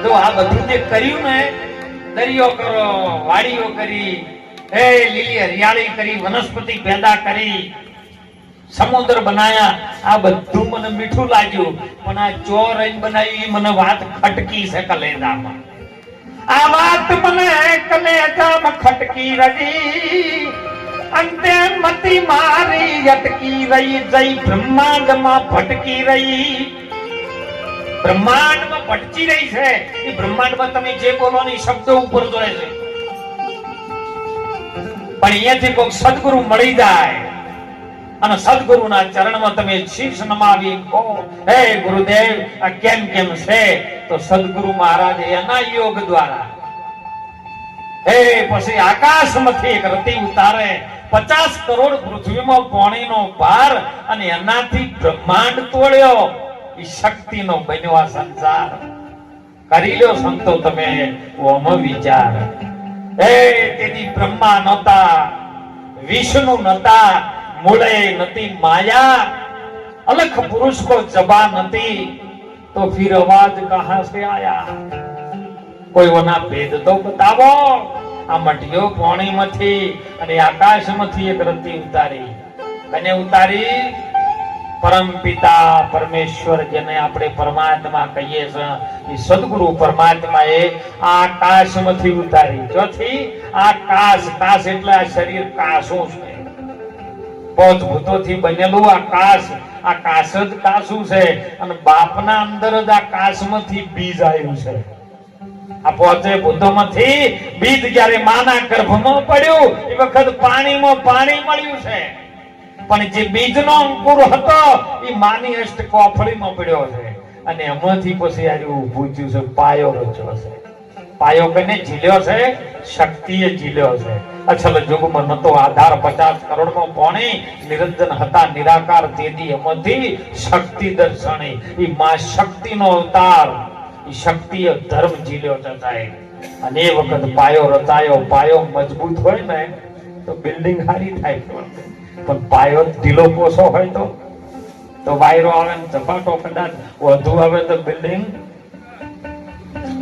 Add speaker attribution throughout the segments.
Speaker 1: જો આ બધું જે કર્યું ને, દરિયો કરો, વાડીઓ કરી, હે લીલી હરિયાળી કરી, વનસ્પતિ પેદા કરી, સમુદ્ર બનાયા, આ બધું મને મીઠું લાગ્યું, પણ આ ચોર બનાવી મને વાત ખટકી છે કલેજામાં. આ વાત મને કલેજામાં ખટકી રહી, અંતે મતી મારી અટકી રહી, જઈ બ્રહ્માંડમાં ભટકી રહી. બ્રહ્માંડમાં ભટકી રહી છે. એ બ્રહ્માંડમાં તમે જે બોલો ને શબ્દો ઉપર જોડે છે, પણ અહીંયાથી કોઈ સદગુરુ મળી જાય અને સદગુરુના ચરણમાં તમે શીશ નમાવી કહો, હે ગુરુદેવ આ કેમ કેમ છે, તો સદગુરુ મહારાજ એના યોગ દ્વારા હે પછી આકાશમાંથી એક રતિ ઉતારે, 50 કરોડ પૃથ્વીમાં પાણીનો ભાર, અને એનાથી બ્રહ્માંડ તોડ્યો. એ શક્તિનો બન્યો આ સંસાર. કરી લો સંતો તમે ઓમ વિચાર. હે તેથી બ્રહ્મા નતા, વિષ્ણુ નતા, મૂળે નતી માયા, અલખ પુરુષ કો જબાન નથી, તો ફિર આવાજ કહા સે આયા. કોઈ ઓના ભેદ તો બતાવો. આ મટીઓ પાણીમાંથી અને આકાશમાંથી એક રતિ ઉતારી. કને ઉતારી? પરમ પિતા પરમેશ્વર, જેને આપણે પરમાત્મા કહીએ છીએ, એ સદગુરુ પરમાત્મા એ આકાશમાંથી ઉતારી. ચોથી આકાશ, કાશ એટલે આ શરીર કાશું છે, પાંચ ભૂતોથી બનેલું આકાશ. આ કાશ જ કાશું છે, અને બાપના અંદર જ આ કાશમાંથી બીજ આવ્યું છે. આ પોતે ભૂતોમાંથી બીજ જ્યારે માના ગર્ભમાં પડ્યું એ વખત પાણીમાં પાણી મળ્યું છે, પણ જે બીજનો અંકુર હતો એ માની અષ્ટ કોફળીમાં પડ્યો છે, અને એમાંથી પછી આજે ઊભું થયું છે, પાયો રચ્યો છે. પાયો કને ઝીલ્યો છે? શક્તિએ ઝીલ્યો છે. અછલ યુગમાં નતો આધાર, 50 કરોડમાં પાણી, નિરંજન હતા નિરાકાર, તેથી એમાંથી શક્તિ દર્શણી. એ માં શક્તિનો અવતાર, એ શક્તિએ ધર્મ ઝીલ્યો છે સાહેબ. અને એ વખત પાયો રચાયો. પાયો મજબૂત હોય ને તો બિલ્ડિંગ સારી થાય, પણ પાયો ઢીલો પોસો હોય તો વાયરો આવે ને ઝપાટો કદાચ વધુ આવે તો બિલ્ડિંગ,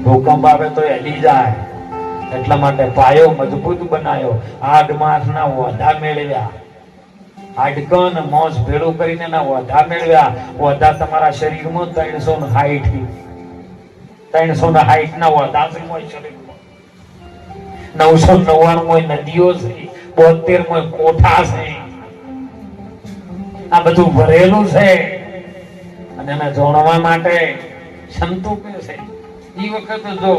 Speaker 1: ભૂકંપ આવે તો હેલી જાય. એટલા માટે પાયો મજબૂત બનાવ્યો. હાડ માંસના ઓઢા મેળવ્યા, હાડકન મોસ ભેળું કરીને ના ઓઢા મેળવ્યા. ઓઢા તમારા શરીરમાં 360 ના ઓઢા છે શરીરમાં. 999 નદીઓ છે, 72 કોઠા છે. આ બધું ભરેલું છે, અને એને જોડવા માટે સંતો કે છે. એ વખત જો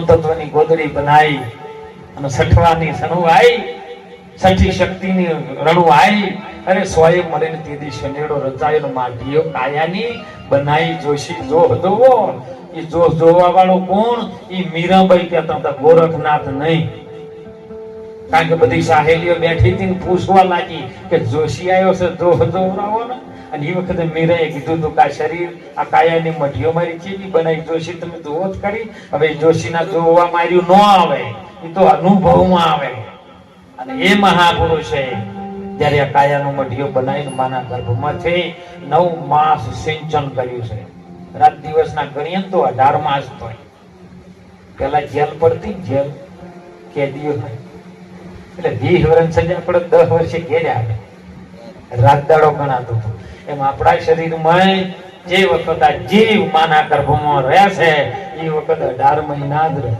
Speaker 1: તત્વની ગોદડી બનાવી અને સઠવાની સણું આવી, સઠી શક્તિની રણું આવી, અરે સોએ મળીને તેથી શનેડો રચાયો માટીઓ કાયાની બનાવી. જોશી જો જોવો, એ જોવા વાળો કોણ? એ મીરાબાઈ કહેતા હતા, ગોરખનાથ નહીં. કારણ કે બધી સાહેલીઓ બેઠી હતી, પૂછવા લાગી કે જોશી આવ્યો છે, જોવરાવો ને. અને એ વખતે મીરાએ કીધું હતું કે આ શરીર, આ કાયાની મઢીઓ મારી ચીવી બનાવી. જોશી તમે જોવો જ કરી. હવે જોશીના જોવા માર્યું ન આવે, એ તો અનુભવમાં આવે. અને એ મહાપુરુષે જયારે આ કાયાનું મઢીઓ બનાવીને માના ગર્ભમાંથી 9 માસ સિંચન કર્યું છે. રાત દિવસના ગણીએ તો 18 માસ થાય. પેલા જેલ પડતી, જેલ કેદીઓ થાય, એટલે 20 વર્ષ સજા પડે, 10 વર્ષે ઘેર આવે, રાત દાડો ગણાતું હતું. એમ આપણા શરીરમાં જે વખત આ જીવ માના ગર્ભમાં રહે છે, એ વખત 18 મહિના જ રહે.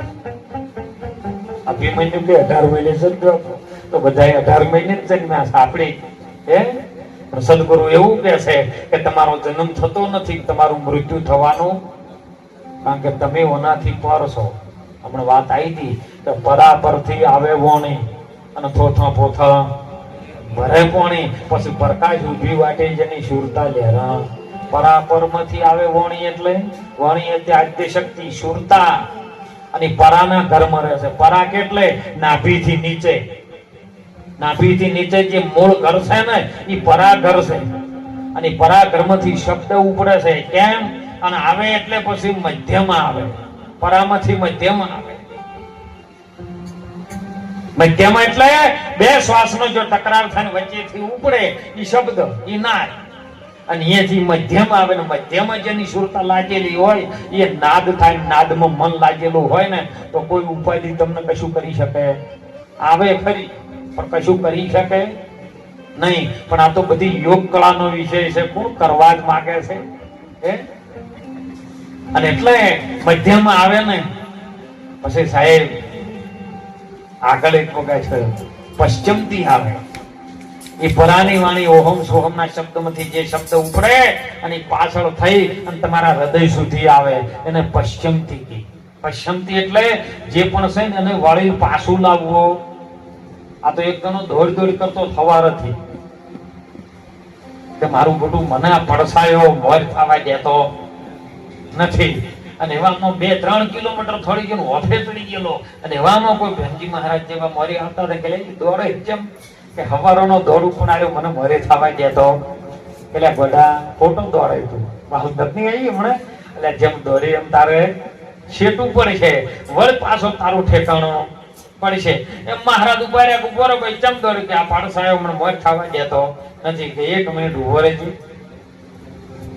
Speaker 1: અભિમન્યુ કે 18 મહિને જન્મ્યો તો બધા 18 મહિને જ જન્મ્યા છે આપણી. પણ સદગુરુ એવું કે છે કે તમારો જન્મ થતો નથી, તમારું મૃત્યુ થવાનું, કારણ કે તમે ઓનાથી પર છો. હમણાં વાત આવી હતી કે પરા પરથી આવે વોણી અને થોથા પોથા ભરે પોણી, પછી પ્રકાશ ઉભી વાટે જેની સુરતા લહેરા. પરાપર માંથી આવે વોણી, એટલે વોણી એટલે આદ્ય શક્તિ, સુરતા. અને પરાના ઘરમાં રહે છે. પરા એટલે નાભીથી નીચે, નાભીથી નીચે જે મૂળ ઘર છે ને, એ પરા ઘર છે. અને પરા ઘરમાંથી શબ્દ ઉપડે છે. કેમ? અને આવે એટલે પછી મધ્યમાં આવે, પરામાંથી મધ્યમાં આવે. મધ્યમાં એટલે બે શ્વાસનો જો ટકરાર થાય વચ્ચેથી ઉપડે એ શબ્દ, એ નાદ. અને અહીંયાથી મધ્યમ આવે ને મધ્યમાં જેની સુરતા લાગેલી હોય એ નાદ થાય, નાદમાં મન લાગેલું હોય ને તો કોઈ ઉપાધિ તમને કશું કરી શકે? આવે ખરી પણ કશું કરી શકે નહીં. પણ આ તો બધી યોગ કળાનો વિષય છે, કોણ કરવા જ માંગે છે હે? અને એટલે મધ્યમાં આવે ને પછી સાહેબ આગળ એક વખત છે પશ્ચિમથી આવે. એ પરાની વાણી ઓહમ સોહમના શબ્દમાંથી જે શબ્દ ઉપડે અને પાછળ થઈ અને તમારા હૃદય સુધી આવે એને પશ્ચિમથી કહે. પશ્ચિમથી એટલે જે પણ છે ને એને વળી પાછું લાવવો. આ તો એક જણો દોડ દોડ કરતો સવારથી કે મારું બધું મને આ પડસાયો મોર થવા દેતો નથી. અને એવામાં 2-3 કિલોમીટર થોડી ગયો ઓફે ચડી ગયેલો અને એવામાં કોઈ ભેમજી મહારાજ જેવા મોરી આવતા હતા કે દોડે જેમ કે હવારોનો દોડું પણ આવ્યો મને મોરે થવા દેતો. એટલે ગોડા ખોટો દોડે તું મારું દત્ની આવી હમણાં એટલે જેમ દોડી એમ તારે શેટું પડશે, વળ પાછો તારું ઠેકાણું પડશે. એમ મહારાજ ઉભા રહ્યા ઉભો રહો ભાઈ ચમ દોડ્યું કે આ પાડસાયો મને મોર થવા દેતો નથી કે 1 મિનિટ ઉભો રહેજે.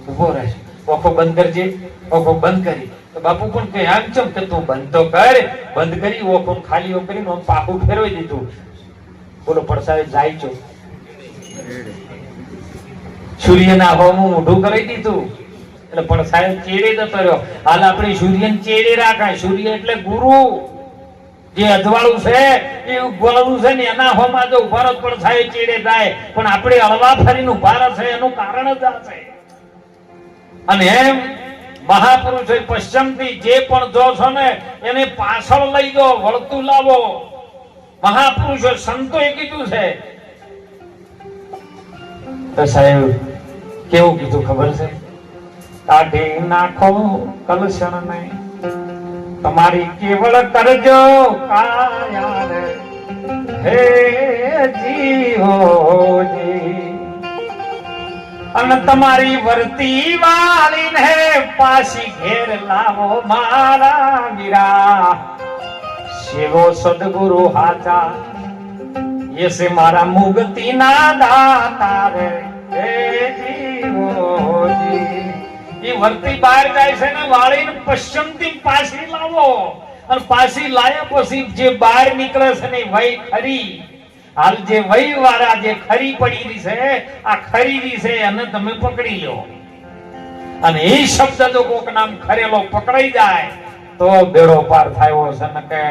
Speaker 1: ઉભો રહેશે, ઓખો બંધ કરજે. ઓખો બંધ કરી તો બાપુ પણ કે આમ ચમ કે તું બંધ તો કર. બંધ કરી ઓખો ખાલી કરીને આમ પાકું ફેરવી દીધું. બોલો પડસાયો જાય છો સૂર્યના હોમું મોઢું કરી દીધું એટલે પડસાયો ચેડે જતો રહ્યો. હાલ આપણે સૂર્યને ચેડે રાખાય. સૂર્ય એટલે ગુરુ. જે અજવાળું છે એ ગોળું છે ને એના હોમાં જો ઉભા રહો પડસાયો ચેડે જાય. પણ આપણે હળવા ફરીને ઉભા રહે એનું કારણ જ આ છે. અને એમ મહાપુરુષો પશ્ચિમથી જે પણ જો છો ને એને પાછળ લઈ જાઓ, વળતું લાવો. મહાપુરુષો સંતોએ કીધું છે. તો સાહેબ કેવું કીધું ખબર છે? કાઢી નાખો કલશન ને તમારી કેવળ કરજો કાયા રે હે જીવોજી. અને તમારી વર્તી વાળીને પાછી ઘેર લાવો મારા વીરા. સેવો સદગુરુ હાચા ये से मारा मुक्ति ना दाता रे हे जीवोजी. ये વર્તી બહાર જાય છે ને વાળીને પશ્ચિમથી પાછી લાવો. અને પાછી લાયા પછી જે બહાર નીકળે છે ને વહી ખરી. હાલ જે વહી વાળા જે ખરી પડી છે આ ખરી છે અને તમે પકડી લો. અને એ શબ્દ જો કોક નામ ખરેલો પકડાઈ જાય તો બેડો પાર થયો છે. ને કે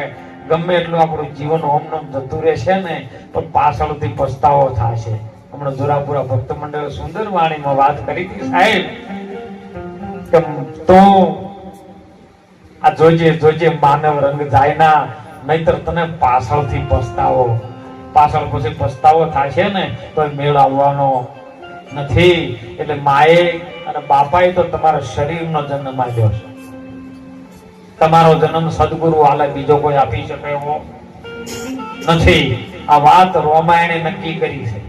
Speaker 1: ગમે એટલું આપણું જીવન ઓમનોમ જતું રહેશે ને પણ પાછળથી પસ્તાવો થશે. હમણાં જોરાપુરા ભક્ત મંડળ સુંદર વાણીમાં વાત કરી હતી સાહેબ કે તો આ જોજે જોજે માનવ રંગ જાય ના નહીતર તને પાછળથી પસ્તાવો. પાછળ પછી પસ્તાવો થશે ને તો મેળ આવવાનો નથી. એટલે માએ અને બાપાએ તો તમારા શરીરનો જન્મ આપ્યો છે. તમારો જન્મ સદગુરુ હાલે બીજો કોઈ આપી શકે એવો નથી. આ વાત રામાયણે નક્કી કરી છે.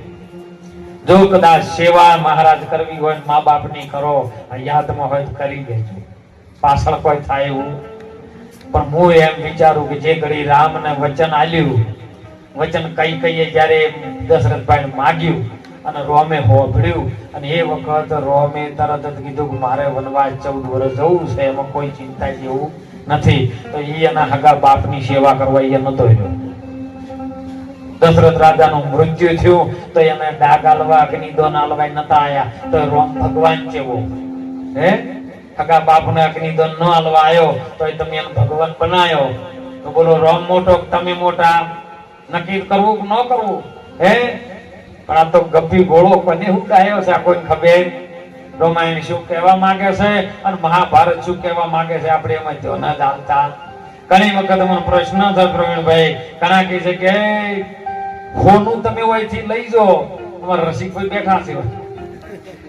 Speaker 1: જો કદાચ સેવા મહારાજ કરવી હોય મા બાપની કરો, યાદમાં હોય કરી દેજો. પાછળ કોઈ થાય એવું. પણ હું એમ વિચારું કે જે ઘડી રામને વચન આલ્યું, વચન કઈ કઈએ જયારે દશરથભાઈ માગ્યું અને રોમે હોભળ્યું અને એ વખત રોમે તરત જ કીધું કે મારે વનવાસ 14 વર્ષ જવું છે, એમાં કોઈ ચિંતા જેવું નથી. તો એના હગા બાપની સેવા કરવા એ નતો રહ્યો. દશરથ રાજાનું મૃત્યુ થયું તો એને ડાગ આલવા અગ્નિદોન આલવા નતા આયા. તો રોમ ભગવાન કેવો હે હગા બાપને અગ્નિદોન ન આલવા આવ્યો તો તમે એને ભગવાન બનાવ્યો. તો બોલો રોમ મોટો તમે મોટા. નક્કી કરવું ન કરવું હે? પણ આ તો ગપ્પી ગોળો કોને હું ગાયો છે આ કોઈ ખબર? રામાયણ શું કહેવા માંગે છે અને મહાભારત શું કહેવા માંગે છે આપણે એમાં જો ના જાણતા. ઘણી વખત મને પ્રશ્ન થાય પ્રવીણભાઈ, ઘણા કહે છે કે હોનું તમે અહીંથી લઈ જાઓ. અમારા રસિકભાઈ બેઠા છે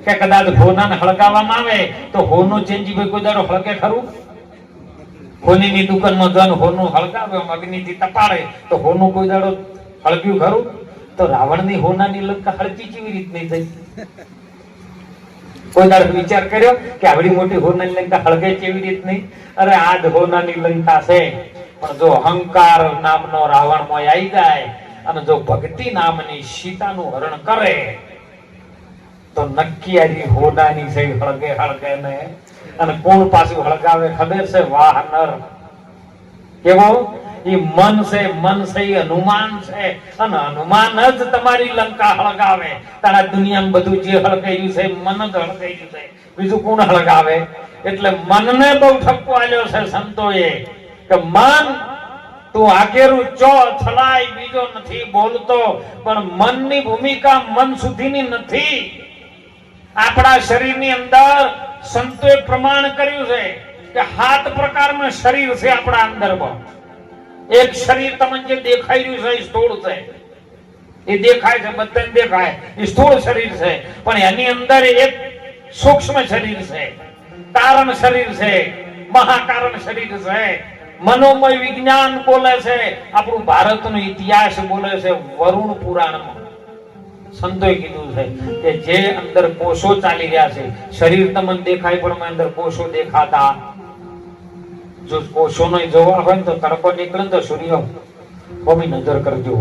Speaker 1: કે કદાચ હોનાને હળગાવવામાં આવે તો હોનું ચેન્જીભાઈ કોઈ દાડો હળગે ખરું? હોનીની દુકાનમાં જન હોનું હળગાવે અગ્નિથી તપાડે તો હોનું કોઈ દાડો હળગ્યું ખરું? તો રાવણની હોનાની લંકા હળગી કેવી રીત નહીં થઈ? કોઈ દાડો વિચાર કર્યો કે આવડી મોટી હોનાની લંકા હળગે કેવી રીત નહીં? અરે આ જ હોનાની લંકા છે. પણ જો અહંકાર નામનો રાવણ મોય આવી જાય અને જો ભક્તિ નામની સીતાનું હરણ કરે તો નક્કી આરી હોડાની છે હળગે હળગે ને. અને કોણ પાછું હળગાવે ખબર છે? વાહનર. કેવો? એ મન છે એ હનુમાન છે. અને હનુમાન જ તમારી લંકા હળગાવે. તારા દુનિયામાં બધું જે હળગાયું છે મન જ હળગાયું છે, બીજું કોણ હળગાવે? એટલે મનને બહુ ઠપકો આલ્યો છે સંતોએ કે મન તું આગેરું ચો છલાય બીજો નથી બોલતો, પણ મનની ભૂમિકા મન સુધીની નથી. આપણા શરીરની અંદર સંતોએ પ્રમાણ કર્યું છે કે 7 પ્રકારનું શરીર છે આપણા અંદરમાં. એક શરીર તમને જે દેખાઈ રહ્યું છે એ સ્થૂળ છે, એ દેખાય છે, બધાને દેખાય, એ સ્થૂળ શરીર છે. પણ એની અંદર એક સૂક્ષ્મ શરીર છે, કારણ શરીર છે, મહાકારણ શરીર છે. મનોમય વિજ્ઞાન બોલે છે, આપણું ભારતનો ઇતિહાસ બોલે છે. વરુણ પુરાણમાં સંતોએ કીધું છે કે જે અંદર કોષો ચાલી રહ્યા છે, શરીર તમને દેખાય પણ અંદર કોષો દેખાતા. જો કોષોનો જોવા હોય તો તડકો નીકળે તો સૂર્ય બહુ નજર કરજો.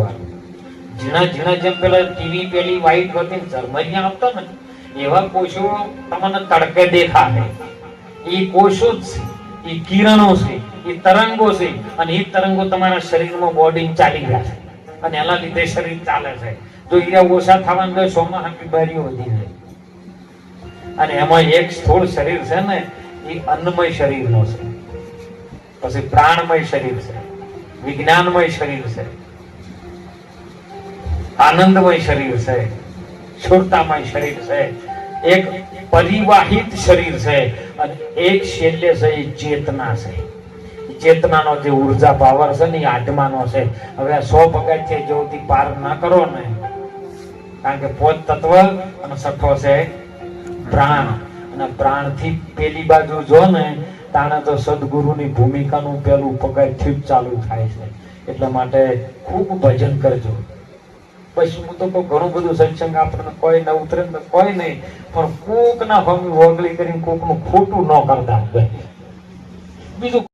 Speaker 1: ઝીણા ઝીણા જેમ પેલા ટીવી પેલી વાઈટ હતી ઝરમરિયા આવતા ને, એવા કોષો તમને તડકે દેખાય. એ કોષો જ છે, એ કિરણો છે, એ તરંગો છે. અને એ તરંગો તમારા શરીરમાં બોડી ચાલી રહ્યા છે અને એના લીધે શરીર ચાલે છે. જો ઈરા ઓછા થવાનું હોય સોમાં બીમારીઓ વધી જાય. અને એમાં એક સ્થૂળ શરીર છે ને, એ અન્નમય શરીરનો છે. પછી પ્રાણમય શરીર છે, વિજ્ઞાનમય શરીર છે, આનંદમય શરીર છે, શુદ્ધતામય શરીર છે, એક પરિવાહિત શરીર છે, અને એક છેલ્લે છે એ ચેતના છે. ચેતનાનો જે ઉર્જા પાવર છે ને એ આત્માનો છે. હવે આ 100 પગથિયે જેવથી પાર ના કરો ને, કારણ કે 5 તત્વ અને 6 છે પ્રાણ. અને પ્રાણથી પેલી બાજુ જો ને તાણે તો સદગુરુની ભૂમિકાનું પેલું પગથિયું ચાલુ થાય છે. એટલા માટે ખૂબ ભજન કરજો. પછી હું તો ઘણું બધું સત્સંગ આપણને કોઈ ન ઉતરે ને કોઈ નહીં, પણ કોક ના હમી વગલી કરીને કોકનું ખોટું ન કરતા. બીજું